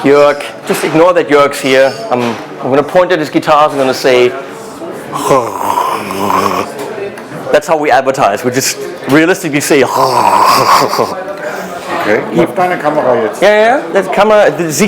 Jörg, just ignore that Jörg's here. I'm going to point at his guitars and I'm going to say, that's how we advertise. We just realistically say, okay, läuft deine Kamera jetzt? Yeah, the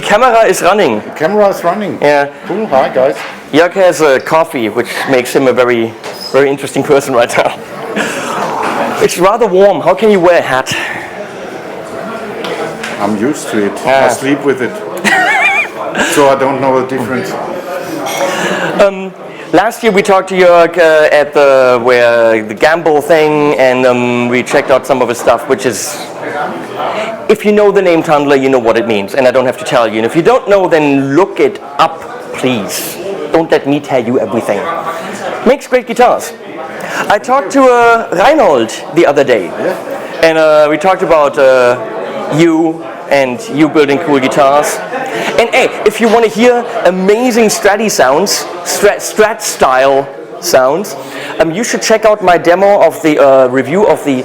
camera is running. The camera is running? Yeah. Cool, hi guys. Jörg has a coffee, which makes him a very, very interesting person right now. It's rather warm. How can you wear a hat? I'm used to it. I sleep with it. So I don't know the difference. Last year we talked to Jörg at the gamble thing, and we checked out some of his stuff, which is, if you know the name Tandler, you know what it means, and I don't have to tell you. And if you don't know, then look it up, please. Don't let me tell you everything. Makes great guitars. I talked to Reinhold the other day, and we talked about you building cool guitars. And hey, if you want to hear amazing Strat sounds, Strat style sounds, you should check out my demo of the review of the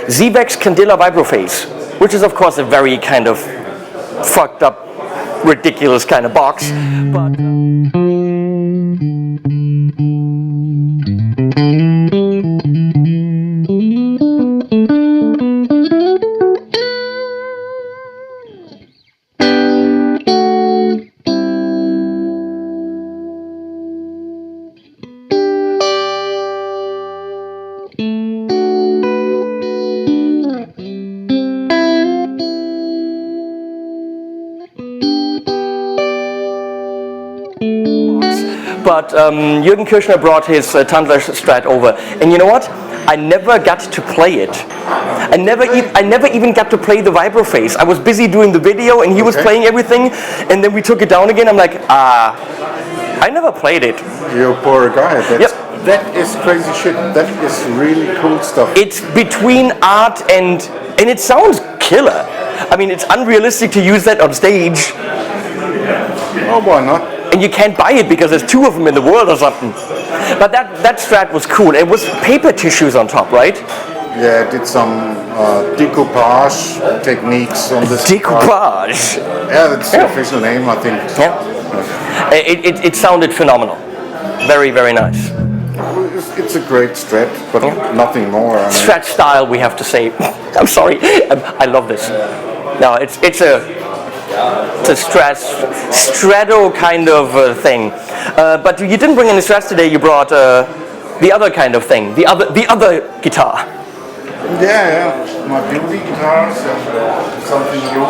Zebex Candela Vibrophase, which is of course a very kind of fucked up, ridiculous kind of box. But Jürgen Kirchner brought his Tandler Strat over, and you know what? I never got to play it. I never even got to play the Vibrophase. I was busy doing the video, and he was playing everything, and then we took it down again. I'm like, I never played it. You poor guy. That is crazy shit. That is really cool stuff. It's between art and it sounds killer. I mean, it's unrealistic to use that on stage. Oh, why not? And you can't buy it because there's 2 of them in the world or something. But that Strat was cool. It was paper tissues on top, right? Yeah, I did some decoupage techniques on this. Decoupage? Yeah, that's the official name, I think. Yeah. It sounded phenomenal. Very, very nice. It's a great Strat, but nothing more. I mean. Strat style, we have to say. I'm sorry. I love this. No, it's a strato kind of thing. But you didn't bring any Strats today. You brought the other kind of thing, the other guitar. Yeah, my beauty guitars and something new.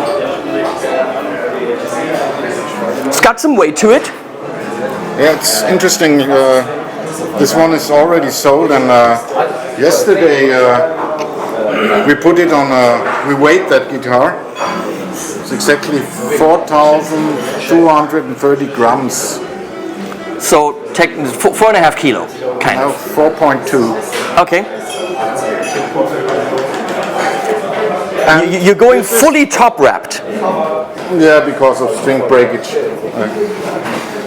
It's got some weight to it. Yeah, it's interesting. This one is already sold, and yesterday we put it on. We weighed that guitar. It's exactly 4,230 grams. So 4.5 kilo, kind of. 4.2. Okay. You're going fully top wrapped. Yeah, because of string breakage.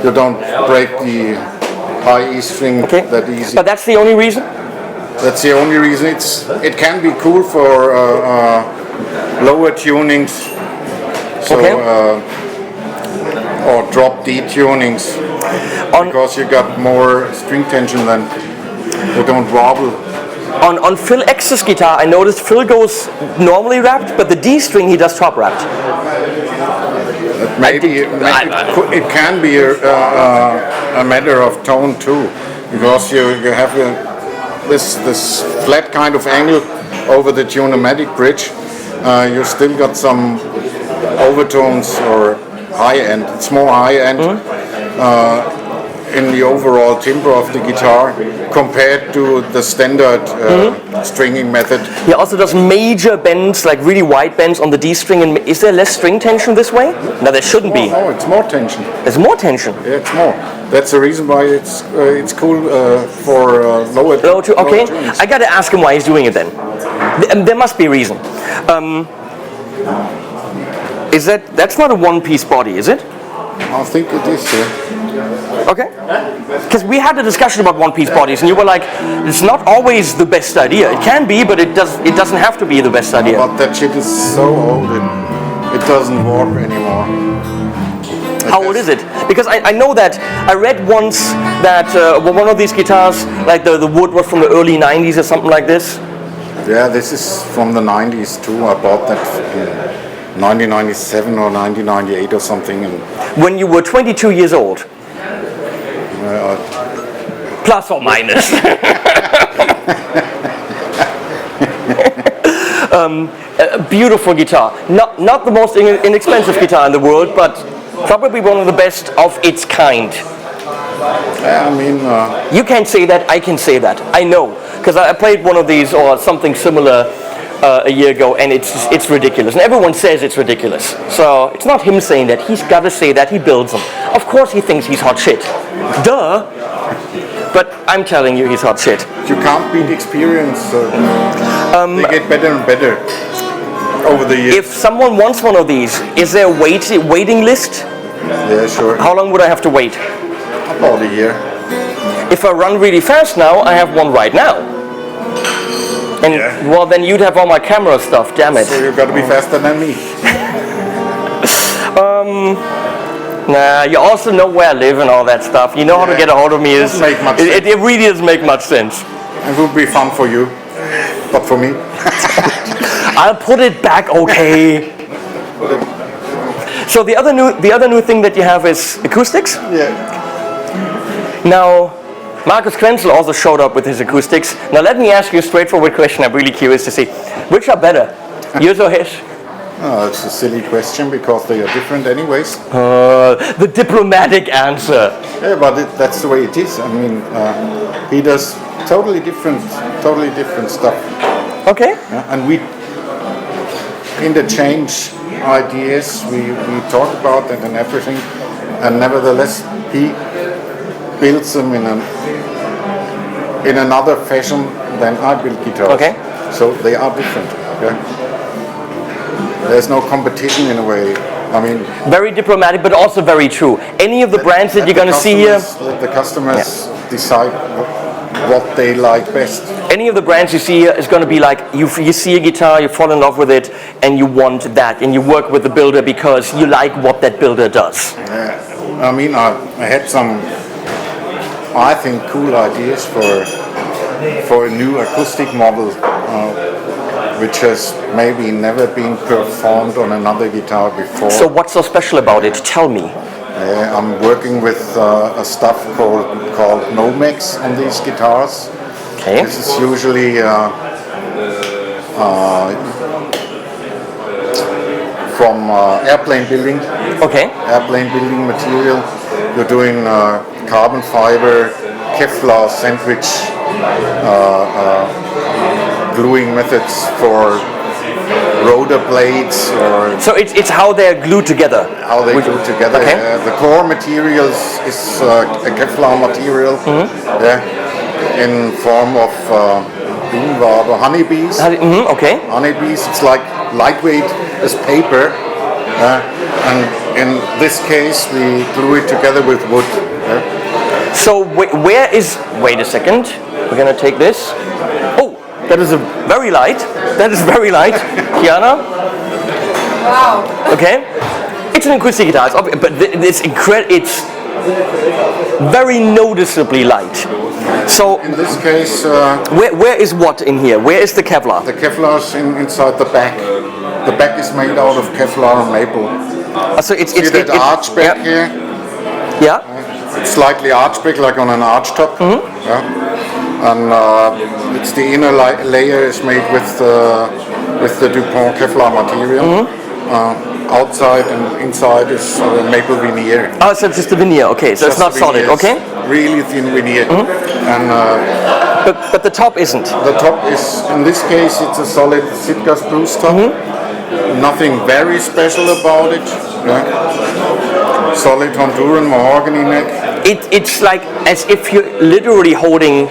You don't break the high E string that easy. But that's the only reason? That's the only reason. It can be cool for lower tunings. So, or drop D tunings, because you got more string tension, then you don't wobble. On Phil X's guitar, I noticed Phil goes normally wrapped, but the D string he does top wrapped. Maybe it can be a matter of tone too, because you have this flat kind of angle over the Tune-o-matic bridge. You still got some overtones or high end. It's more high end in the overall timbre of the guitar compared to the standard stringing method. He also does major bends, like really wide bends on the D string. And is there less string tension this way? No, there shouldn't be. No, it's more tension. There's more tension. Yeah, it's more. That's the reason why it's cool for lower. Okay, tunings. I gotta ask him why he's doing it then. There must be a reason. Is that's not a one-piece body, is it? I think it is, yeah. Okay. Because we had a discussion about one-piece bodies, and you were like, it's not always the best idea. It can be, but it doesn't have to be the best idea. But that shit is so old. It doesn't warp anymore. How old is it? Because I know that I read once that one of these guitars, like the wood was from the early 90s or something like this. Yeah, this is from the 90s too. I bought that in 1997 or 1998 or something. And When you were 22 years old. Plus or minus. A beautiful guitar. Not the most inexpensive guitar in the world, but probably one of the best of its kind. yeah, I mean, You can't say that, I can say that. I know, because I played one of these or something similar a year ago, and it's ridiculous. And everyone says it's ridiculous. So it's not him saying that. He's got to say that. He builds them. Of course he thinks he's hot shit. Duh. But I'm telling you, he's hot shit. you can't beat experience. So they get better and better over the years. If someone wants one of these, is there a waiting list? Yeah, sure. How long would I have to wait? About a year. If I run really fast now, I have one right now. And Yeah. well, then you'd have all my camera stuff. Damn it. So you've got to be faster than me. Nah, you also know where I live and all that stuff. You know how to get a hold of me. Doesn't make much It really doesn't make much sense. It would be fun for you, but for me. I'll put it back, okay. So the other new thing that you have is acoustics. Yeah. Now, Markus Quenzel also showed up with his acoustics. Now let me ask you a straightforward question. I'm really curious to see, which are better, yours or his? Oh, it's a silly question because they are different anyways. The diplomatic answer. Yeah, but that's the way it is. I mean, he does totally different stuff. Okay. Yeah, and we interchange ideas, we talk about it and everything, and nevertheless he builds them in another fashion than I build guitars. Okay. So they are different. Okay? There's no competition in a way. I mean, Very diplomatic, but also very true. Any of the brands that you're going to see here, let the customers decide what they like best. any of the brands you see here is going to be like, you see a guitar, you fall in love with it, and you want that, and you work with the builder because you like what that builder does. I mean, I had some, I think, cool ideas for a new acoustic model, which has maybe never been performed on another guitar before. So what's so special about it? Tell me. I'm working with a stuff called Nomex on these guitars. Okay. This is usually from airplane building. Okay. Airplane building material. You're doing carbon fiber, Kevlar sandwich gluing methods for rotor blades, or So it's how they're glued together. how they glue together. Okay. The core materials is a Kevlar material, in form of honeybees. Okay. Honeybees, it's like lightweight as paper, and in this case we glue it together with wood. So where is? Wait a second. We're gonna take this. Oh, that is very light. That is very light, Kiana. Wow. Okay. It's an acoustic guitar, but it's It's very noticeably light. So In this case, where is what in here? Where is the Kevlar? the Kevlar's inside the back. The back is made out of Kevlar and maple. So it's See that arch back here? Yeah. It's slightly arch back, like on an arch top. Yeah. And it's the inner layer is made with the DuPont Kevlar material. Outside and inside is maple veneer. Oh, so it's just the veneer. Okay, so it's not Just solid. veneer. Okay. Really thin veneer. And But the top isn't. the top is, in this case, it's a solid Sitka spruce top. Nothing very special about it. Yeah. Solid Honduran mahogany neck. It's like as if you're literally holding,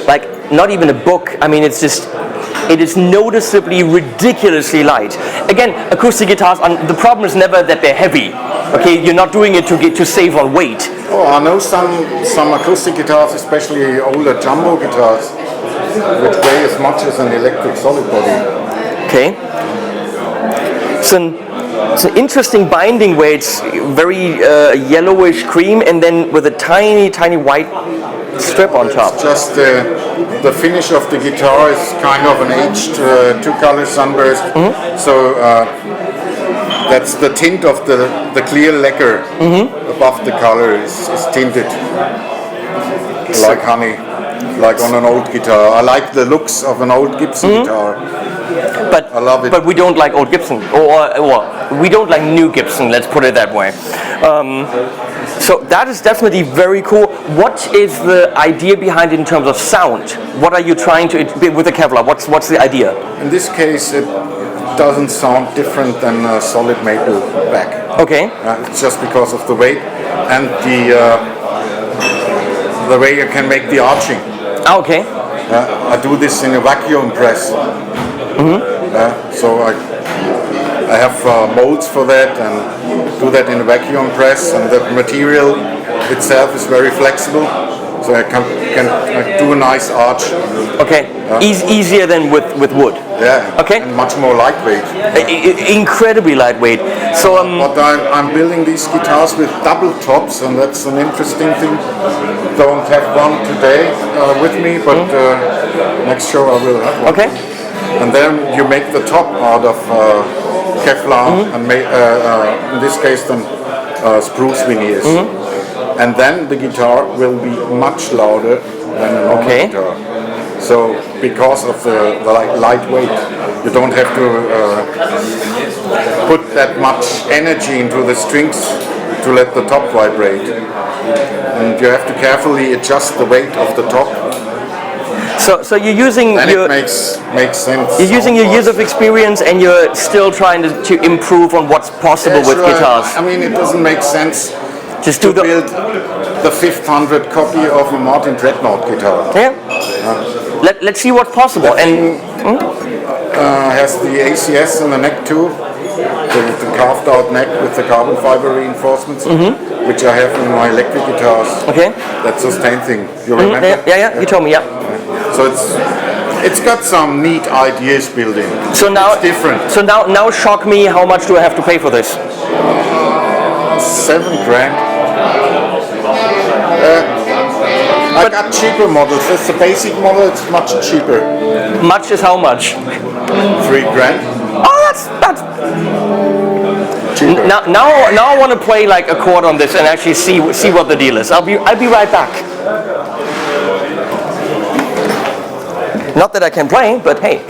like, not even a book. I mean, it is noticeably ridiculously light. Again, acoustic guitars, the problem is never that they're heavy. Okay, you're not doing it to save on weight. Oh, I know some acoustic guitars, especially older jumbo guitars, which weigh as much as an electric solid body. Okay. So It's an interesting binding way. It's very yellowish cream, and then with a tiny white strip on top. It's just the finish of the guitar is kind of an aged two-color sunburst. So that's the tint of the clear lacquer above the color is tinted like honey, like on an old guitar. I like the looks of an old Gibson guitar. But I love it. But we don't like old Gibson, or we don't like new Gibson. Let's put it that way. So that is definitely very cool. What is the idea behind it in terms of sound? What are you trying to with the Kevlar? What's the idea? In this case, it doesn't sound different than a solid maple back. Okay. It's just because of the weight and the way you can make the arching. Okay. I do this in a vacuum press. So I have molds for that and do that in a vacuum press, and the material itself is very flexible, so I can do a nice arch. Okay. Easier than with wood. Yeah. Okay. And much more lightweight. Incredibly lightweight. So But I'm building these guitars with double tops, and that's an interesting thing. Don't have one today with me, but next show I will have one. okay. And then you make the top out of Kevlar and in this case then spruce veneers. And then the guitar will be much louder than a normal guitar. So because of the lightweight, you don't have to put that much energy into the strings to let the top vibrate. And you have to carefully adjust the weight of the top. So you're using And your it makes sense. you're using your years of experience, and you're still trying to improve on what's possible with guitars. I mean, it doesn't make sense Just to do build the 500 copy of a Martin Dreadnought guitar. Yeah. Let's see what's possible. And Has the ACS in the neck too, the carved out neck with the carbon fiber reinforcements, which I have in my electric guitars. okay. That sustain thing. You remember? Yeah. You told me. Yeah. So it's got some neat ideas built in. So now It's different. So now shock me. How much do I have to pay for this? $7,000. I got cheaper models. It's the basic model. It's much cheaper. Much is how much? $3,000. Oh, that's Cheaper. now I want to play like a chord on this and actually see what the deal is. I'll be right back. Not that I can play, but hey.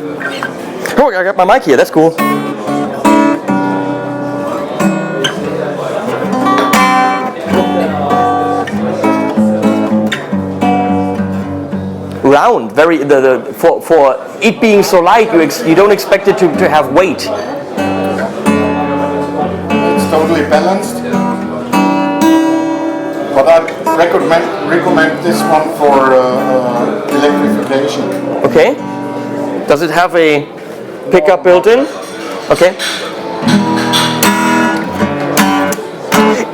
Oh, I got my mic here. That's cool. Round, very for it being so light, you don't expect it to have weight. It's totally balanced. But I recommend this one for electrification. Okay. Does it have a pickup built in? Okay.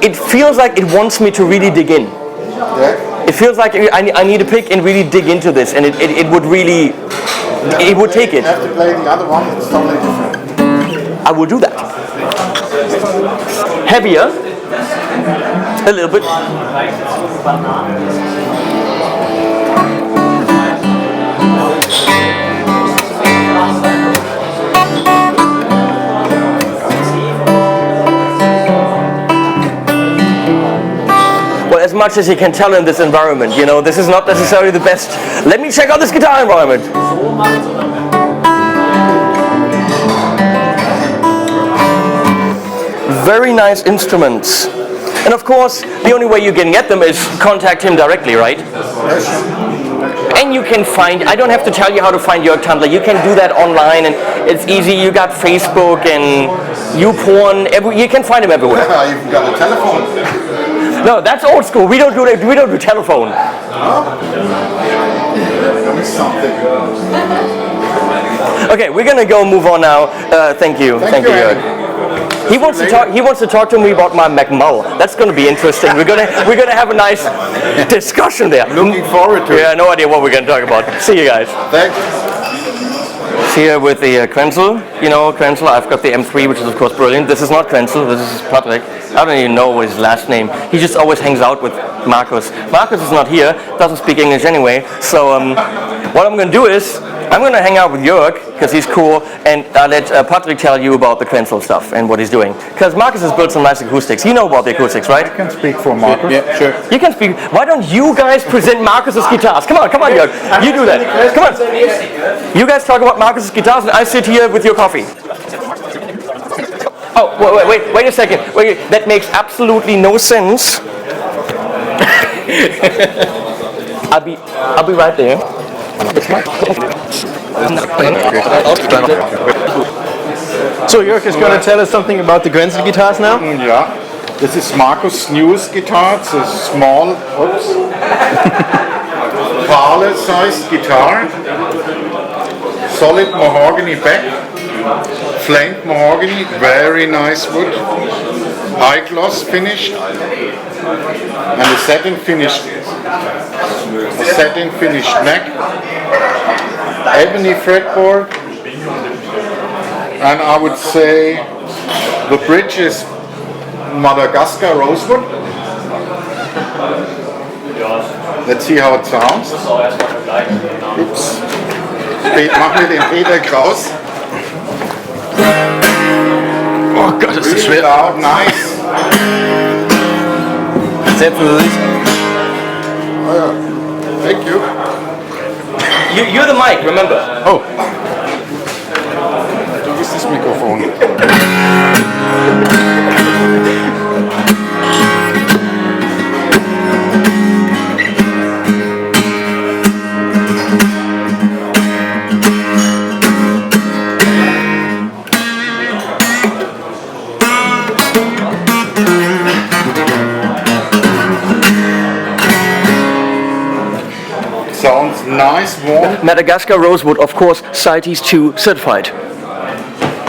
It feels like it wants me to really dig in. Yeah. It feels like I need to pick and really dig into this, and it would really, it would take it. You have to play the other one. It's totally different. I will do that. Heavier, a little bit. Well, as much as you can tell in this environment, you know, this is not necessarily the best. Let me check out this guitar environment. Very nice instruments. And of course, the only way you can get them is contact him directly, right? And you can find, I don't have to tell you how to find Jörg Tandler. You can do that online, and it's easy. You got Facebook and YouPorn. You can find him everywhere. I even got a telephone. No, that's old school. We don't do that. We don't do telephone. Okay, we're gonna go move on now. Thank you, Jörg. He wants to talk. He wants to talk to me about my McMull. That's going to be interesting. We're gonna have a nice discussion there. Looking forward to it. Yeah, no idea what we're gonna talk about. See you guys. Thanks. here with the Quenzel. You know Quenzel, I've got the M3, which is of course brilliant. This is not Quenzel, this is Patrick. I don't even know his last name. He just always hangs out with Markus. Markus is not here, doesn't speak English anyway. So what I'm going to do is, I'm going to hang out with Jörg, because he's cool, and I'll let Patrick tell you about the Quenzel stuff and what he's doing. Because Markus has built some nice acoustics. You know about the acoustics, right? I can speak for Markus. Yeah, sure. You can speak. Why don't you guys present Markus's guitars? Come on, Jörg. You do that. Come on. You guys talk about Markus's guitars, and I sit here with your coffee. Oh, wait a second. Wait, that makes absolutely no sense. I'll be right there. So Jörg is going to tell us something about the Quenzel guitars now. Yeah. This is Markus' newest guitar. It's a small, parlor-sized guitar. Solid mahogany back. Flamed mahogany, very nice wood. High gloss finished. And a satin finished neck. Ebony fretboard. And I would say the bridge is Madagascar rosewood. Let's see how it sounds. Oops. Machen wir den Peter Kraus. Oh Gott, das ist Really schwer. loud, nice. Setzen Sie sich. Oh, yeah. Thank you. You're the mic, remember. Oh, Du bist das Mikrofon. Sounds nice, warm. Madagascar rosewood, of course, CITES 2 certified.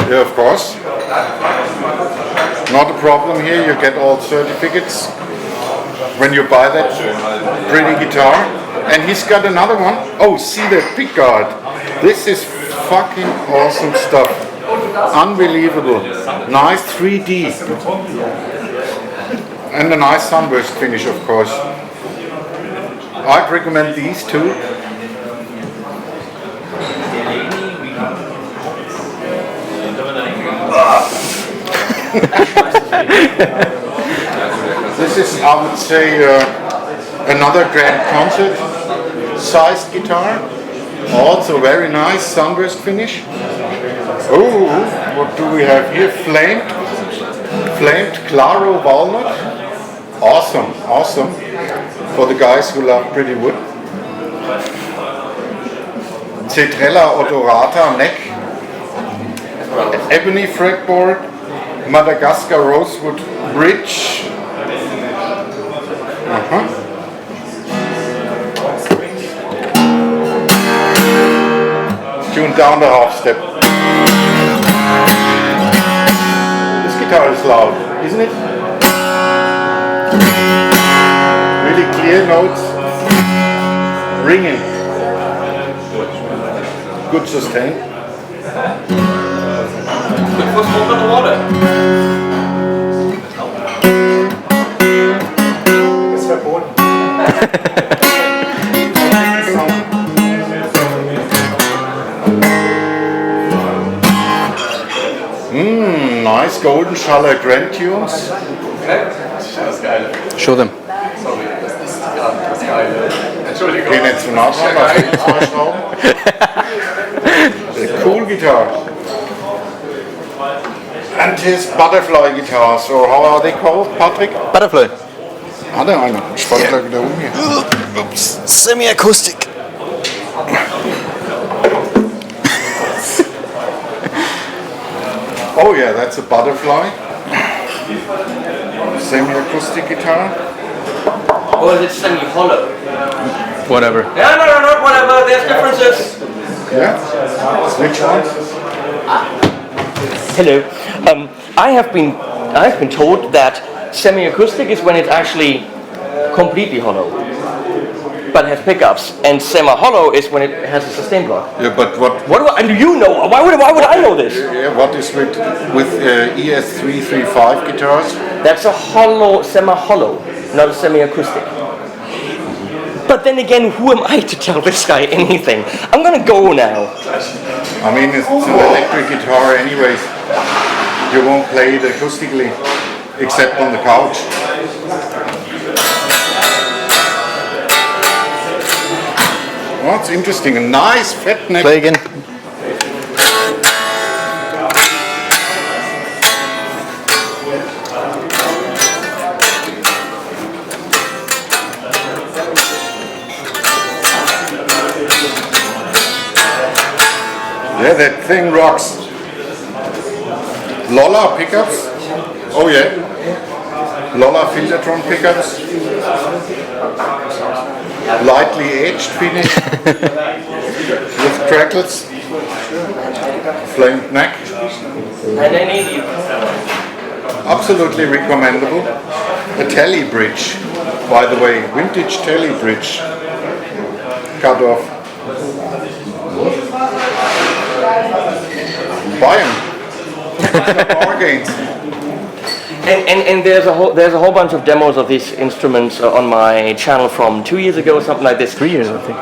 Yeah, of course. Not a problem here. You get all certificates when you buy that pretty guitar. And he's got another one. Oh, see the pickguard. This is fucking awesome stuff. Unbelievable. Nice 3D. And a nice sunburst finish, of course. I'd recommend these two. This is, I would say, another grand concert sized guitar. Also very nice sunburst finish. Oh, what do we have here? Flamed Claro walnut. Awesome, awesome. For the guys who love pretty wood. Cetrella odorata neck. Ebony fretboard. Madagascar rosewood bridge. Tune down the half step. This guitar is loud, isn't it? Really clear notes. Ringing. Good sustain. Good for smoking the water. Ist verboten. Nice golden Schaller Grand Tunes. show them. Gehen jetzt zu nah dran, auf jeden Fall Schrauben. A cool guitar. And his butterfly guitars, or how are they called, Patrick? Butterfly. Hat er eine? Spannt gleich wieder um hier. Ups. Semi-Acoustic. Oh yeah, that's a butterfly. Semi-acoustic guitar. Or is it semi-hollow? Whatever. Yeah, no, not whatever. There's differences. Yeah? Which one? Hello. I've been told that semi-acoustic is when it's actually completely hollow. but has pickups, and semi-hollow is when it has a sustain block. Yeah, but what? What do I, and you know? Why would I know this? Yeah, what is with ES335 guitars? That's a hollow, semi-hollow, not a semi-acoustic. But then again, who am I to tell this guy anything? I'm gonna go now. I mean, it's an electric guitar anyways. You won't play it acoustically, except on the couch. Oh, it's interesting. A nice fat neck. Play again. Yeah, that thing rocks. Lola pickups. Oh yeah. Lola Filtertron pickups. Lightly edged finish with crackles. Flamed neck. And I need you. Absolutely recommendable. A telly bridge, by the way, vintage telly bridge. Cut off. Buy them. Bargains. And there's a whole bunch of demos of these instruments on my channel from 2 years ago or something like this. 3 years, I think.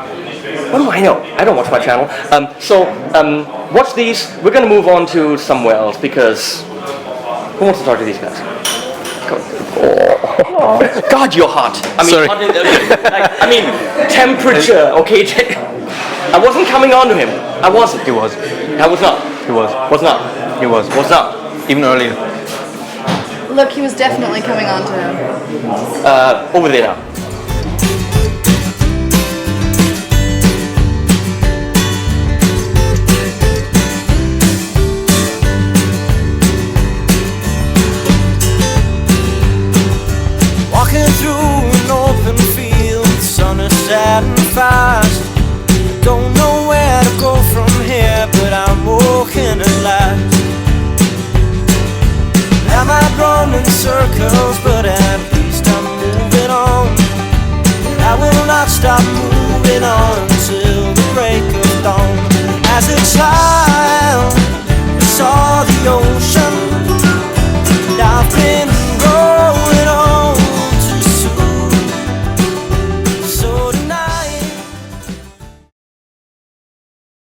What do I know? I don't watch my channel. Watch these. We're gonna move on to somewhere else because who wants to talk to these guys? Oh. God, you're hot. I mean, Sorry. hot in, temperature. Okay. I wasn't coming on to him. I wasn't. He was. I was not. He was. Was not. He was. Was not. Even earlier. Look, he was definitely coming on to him. Over there now. Walking through an open field, the sun is setting fast. Don't know where to go from here, but I'm walking at last. I might run in circles, but at least I'm moving on. I will not stop moving on until the break of dawn. As it's light